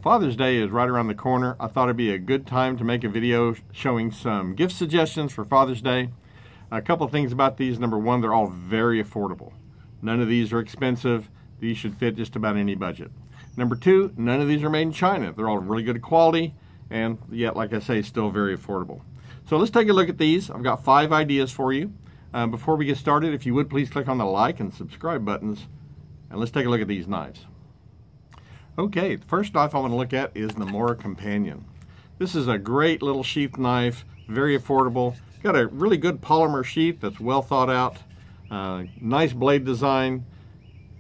Father's Day is right around the corner. I thought it'd be a good time to make a video showing some gift suggestions for Father's Day. A couple of things about these. Number one, they're all very affordable. None of these are expensive. These should fit just about any budget. Number two, none of these are made in China. They're all really good quality, and yet, like I say, still very affordable. So let's take a look at these. I've got 5 ideas for you. Before we get started, if you would please click on the like and subscribe buttons, and let's take a look at these knives. Okay, the first knife I want to look at is the Mora Companion. This is a great little sheath knife, very affordable. Got a really good polymer sheath that's well thought out. Nice blade design,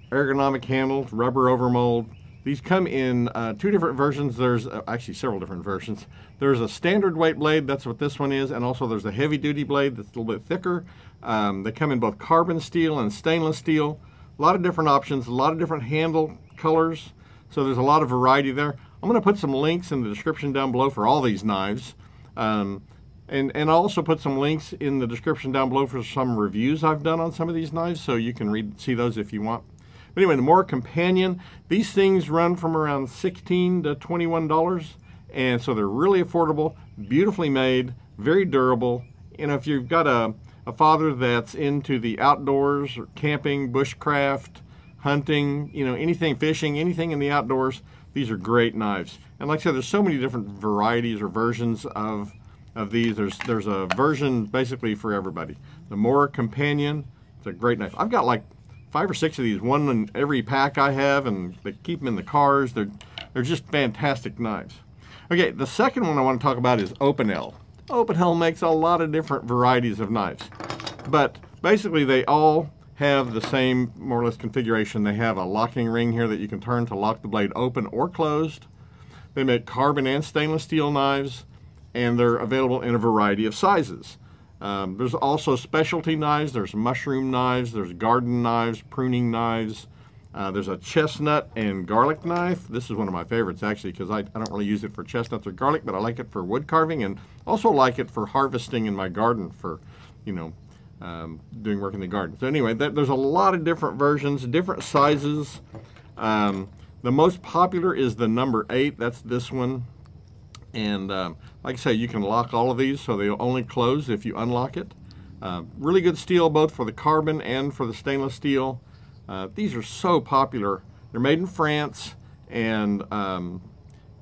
ergonomic handles, rubber overmold. These come in 2 different versions. There's actually several different versions. There's a standard weight blade, that's what this one is, and also there's a heavy duty blade that's a little bit thicker. They come in both carbon steel and stainless steel. A lot of different options, a lot of different handle colors. So there's a lot of variety there. I'm going to put some links in the description down below for all these knives. And I'll also put some links in the description down below for some reviews I've done on some of these knives, so you can see those if you want. But anyway, the Mora Companion, these things run from around $16 to $21, and so they're really affordable, beautifully made, very durable. You know, if you've got a father that's into the outdoors, or camping, bushcraft, hunting, you know, anything, fishing, anything in the outdoors, these are great knives. And like I said, there's so many different varieties or versions of these. There's a version basically for everybody. The Mora Companion, it's a great knife. I've got like 5 or 6 of these, one in every pack I have, and they keep them in the cars. They're just fantastic knives. Okay, the second one I want to talk about is Opinel. Opinel makes a lot of different varieties of knives, but basically they all have the same more or less configuration. They have a locking ring here that you can turn to lock the blade open or closed. They make carbon and stainless steel knives, and they're available in a variety of sizes. There's also specialty knives. There's mushroom knives, there's garden knives, pruning knives. There's a chestnut and garlic knife. This is one of my favorites actually, because I don't really use it for chestnuts or garlic, but I like it for wood carving, and also like it for harvesting in my garden for, you know, doing work in the garden. So anyway, there's a lot of different versions, different sizes. The most popular is the number 8. That's this one. And like I say, you can lock all of these, so they'll only close if you unlock it. Really good steel, both for the carbon and for the stainless steel. These are so popular. They're made in France, and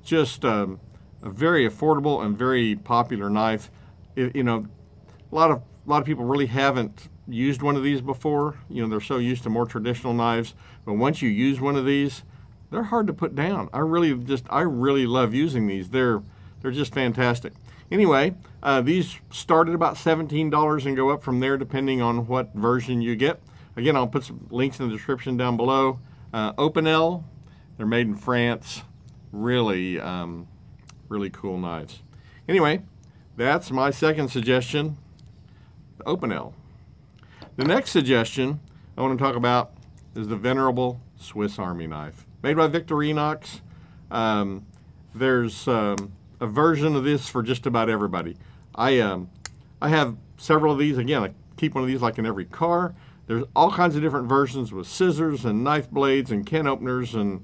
just a very affordable and very popular knife. You know, a lot of people really haven't used one of these before. You know, they're so used to more traditional knives, but once you use one of these, they're hard to put down. I really love using these. They're just fantastic. Anyway, these start at about $17 and go up from there depending on what version you get. Again, I'll put some links in the description down below. Opinel, they're made in France. Really, really cool knives. Anyway, that's my second suggestion, the Opinel. The next suggestion I want to talk about is the venerable Swiss Army knife, made by Victorinox. There's a version of this for just about everybody. I have several of these. Again, I keep one of these like in every car. There's all kinds of different versions with scissors and knife blades and can openers, and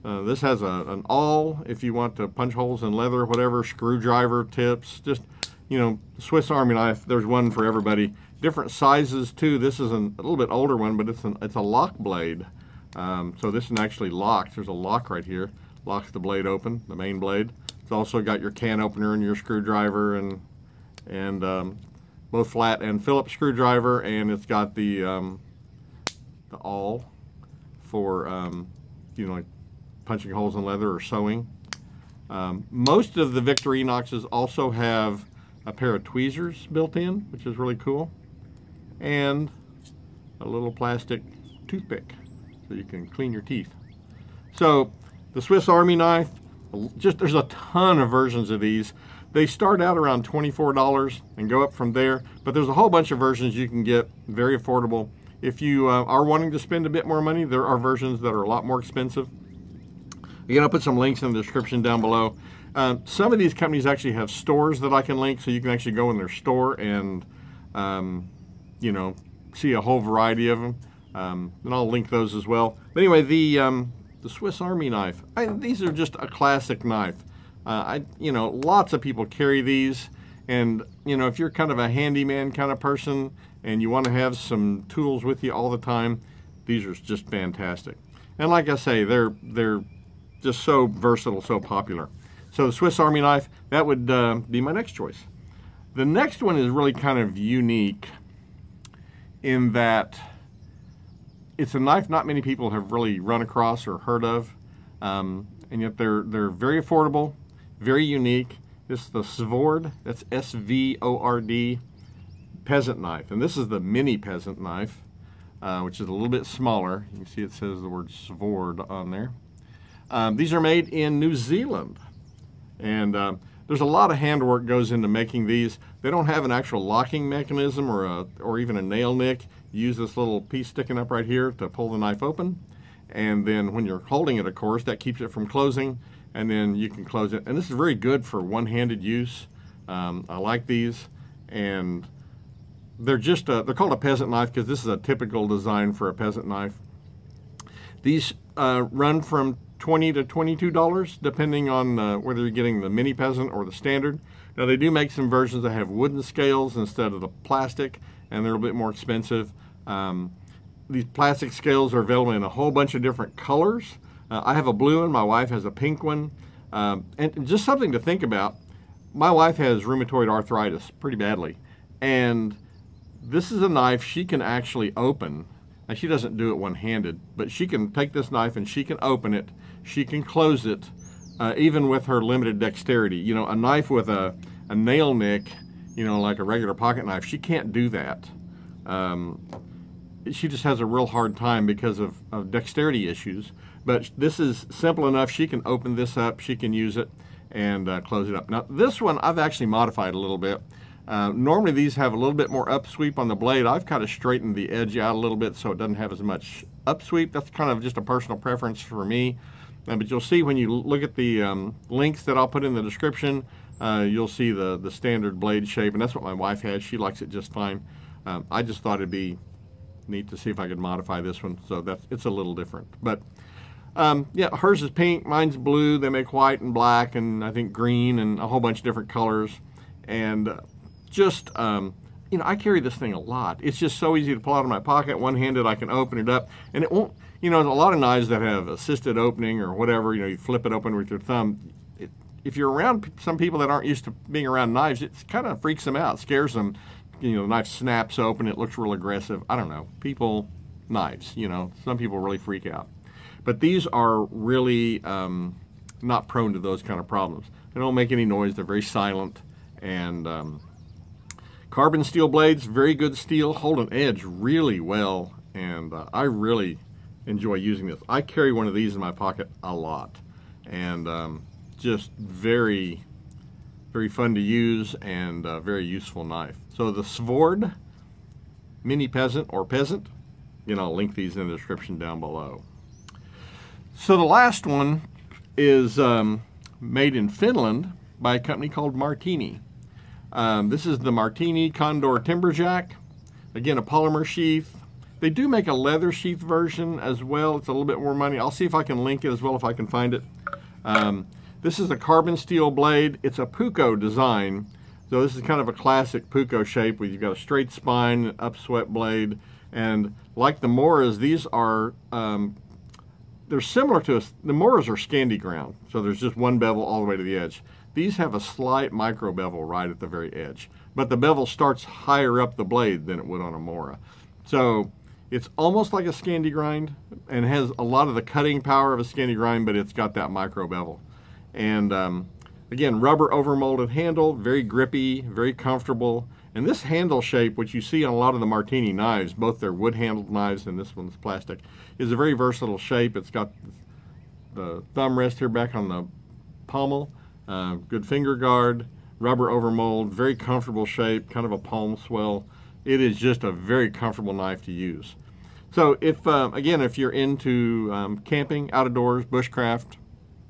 this has an awl if you want to punch holes in leather, whatever, screwdriver tips, just, you know, Swiss Army knife. There's one for everybody. Different sizes too. This is a little bit older one, but it's a lock blade. So this one actually locks. There's a lock right here. Locks the blade open, the main blade. It's also got your can opener and your screwdriver, and both flat and Phillips screwdriver, and it's got the awl for you know, like punching holes in leather or sewing. Most of the Victorinoxes also have a pair of tweezers built in, which is really cool, and a little plastic toothpick so you can clean your teeth. So the Swiss Army knife, there's a ton of versions of these. They start out around $24 and go up from there, but there's a whole bunch of versions you can get, very affordable. If you are wanting to spend a bit more money, there are versions that are a lot more expensive. Again, I'll put some links in the description down below. Some of these companies actually have stores that I can link, so you can actually go in their store and you know, see a whole variety of them. And I'll link those as well. But anyway, the the Swiss Army knife. These are just a classic knife. Lots of people carry these, and if you're kind of a handyman kind of person and you want to have some tools with you all the time, these are just fantastic. And like I say, they're just so versatile, so popular. So the Swiss Army knife, that would be my next choice. The next one is really kind of unique in that it's a knife not many people have really run across or heard of, and yet they're very affordable, very unique. This is the Svord, that's S-V-O-R-D, Peasant knife. And this is the mini Peasant knife, which is a little bit smaller. You can see it says the word Svord on there. These are made in New Zealand. And there's a lot of handwork goes into making these. They don't have an actual locking mechanism or even a nail nick. You use this little piece sticking up right here to pull the knife open. And then when you're holding it, of course, that keeps it from closing. And then you can close it. And this is very good for one-handed use. I like these. And they're called a peasant knife because this is a typical design for a peasant knife. These run from $20 to $22, depending on whether you're getting the mini Peasant or the standard. Now they do make some versions that have wooden scales instead of the plastic, and they're a bit more expensive. These plastic scales are available in a whole bunch of different colors. I have a blue one, my wife has a pink one. And just something to think about, my wife has rheumatoid arthritis pretty badly, and this is a knife she can actually open. Now she doesn't do it one-handed, but she can take this knife and she can open it, she can close it, even with her limited dexterity. A knife with a nail nick, like a regular pocket knife, she can't do that. She just has a real hard time because of dexterity issues. But this is simple enough. She can open this up, she can use it, and close it up. Now this one I've actually modified a little bit. Normally these have a little bit more upsweep on the blade. I've kind of straightened the edge out a little bit so it doesn't have as much upsweep. That's kind of just a personal preference for me. But you'll see when you look at the links that I'll put in the description, you'll see the standard blade shape, and that's what my wife has. She likes it just fine. I just thought it'd be neat to see if I could modify this one, so it's a little different. But yeah, hers is pink, mine's blue. They make white and black and I think green and a whole bunch of different colors. And I carry this thing a lot. It's just so easy to pull out of my pocket. One-handed, I can open it up, and it won't, there's a lot of knives that have assisted opening or whatever, you flip it open with your thumb. If you're around some people that aren't used to being around knives, it kind of freaks them out, scares them. The knife snaps open, it looks real aggressive. I don't know. Knives, some people really freak out. But these are really not prone to those kind of problems. They don't make any noise, they're very silent, and carbon steel blades, very good steel, hold an edge really well, and I really enjoy using this. I carry one of these in my pocket a lot, and just very, very fun to use and very useful knife. So the Svord Mini Peasant or Peasant, I'll link these in the description down below. So the last one is made in Finland by a company called Martini. This is the Martini Condor Timberjack. Again, a polymer sheath. They do make a leather sheath version as well. It's a little bit more money. I'll see if I can link it as well if I can find it. This is a carbon steel blade. It's a puukko design. So this is kind of a classic puukko shape where you've got a straight spine, upswept blade. And like the Moras, these are, they're similar to the Moras are Scandi ground. So there's just one bevel all the way to the edge. These have a slight micro bevel right at the very edge, but the bevel starts higher up the blade than it would on a Mora. So it's almost like a Scandi grind and has a lot of the cutting power of a Scandi grind, but it's got that micro bevel. And again, rubber overmolded handle, very grippy, very comfortable. And this handle shape, which you see on a lot of the Martini knives, both their wood handled knives and this one's plastic, is a very versatile shape. It's got the thumb rest here back on the pommel. Good finger guard, rubber overmold, very comfortable shape, kind of a palm swell. It is just a very comfortable knife to use. So if, again, if you're into camping, outdoors, bushcraft,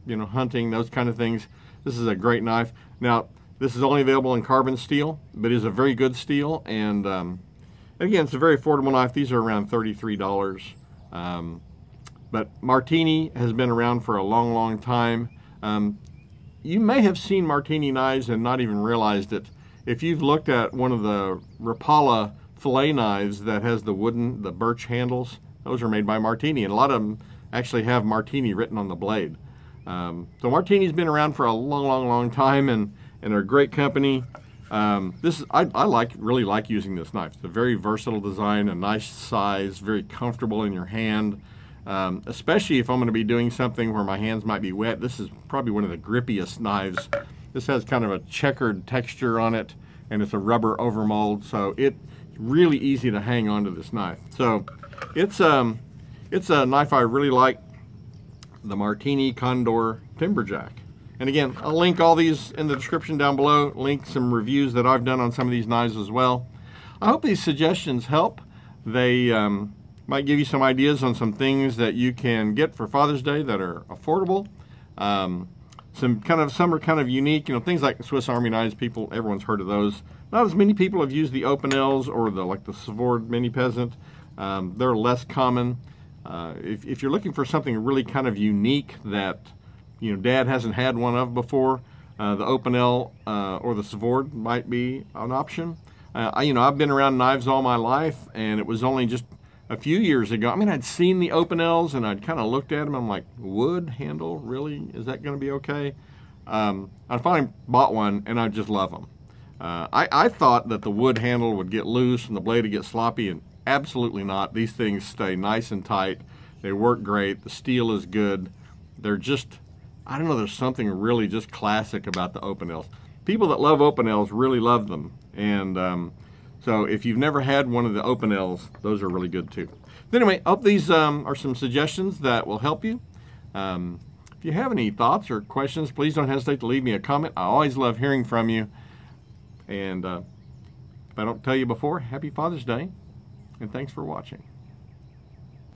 hunting, those kind of things, this is a great knife. Now, this is only available in carbon steel, but it is a very good steel. And again, it's a very affordable knife. These are around $33. But Martini has been around for a long, long time. You may have seen Martini knives and not even realized it. If you've looked at one of the Rapala fillet knives that has the birch handles, those are made by Martini, and a lot of them actually have Martini written on the blade. So Martini's been around for a long, long, long time, and they're a great company. I really like using this knife. It's a very versatile design, a nice size, very comfortable in your hand. Especially if I'm going to be doing something where my hands might be wet. This is probably one of the grippiest knives. This has kind of a checkered texture on it, and it's a rubber overmold, so it's really easy to hang onto this knife. So it's a knife I really like, the Martini Condor Timberjack. And again, I'll link all these in the description down below, link some reviews that I've done on some of these knives as well. I hope these suggestions help. They might give you some ideas on some things that you can get for Father's Day that are affordable. Some are kind of unique, things like the Swiss Army knives. Everyone's heard of those. Not as many people have used the Open L's or the Svord Mini Peasant. They're less common. If you're looking for something really kind of unique that Dad hasn't had one of before, the Open L or the Svord might be an option. I've been around knives all my life, and it was only just a few years ago. I'd seen the Open L's and I'd kind of looked at them. I'm like, wood handle, really? Is that going to be okay? I finally bought one, and I just love them. I thought that the wood handle would get loose and the blade would get sloppy, and absolutely not. These things stay nice and tight. They work great. The steel is good. They're just, I don't know, there's something really just classic about the Open L's. People that love Open L's really love them. And so if you've never had one of the Open L's, those are really good too. But anyway, I hope these are some suggestions that will help you. If you have any thoughts or questions, please don't hesitate to leave me a comment. I always love hearing from you. And if I don't tell you before, happy Father's Day, and thanks for watching.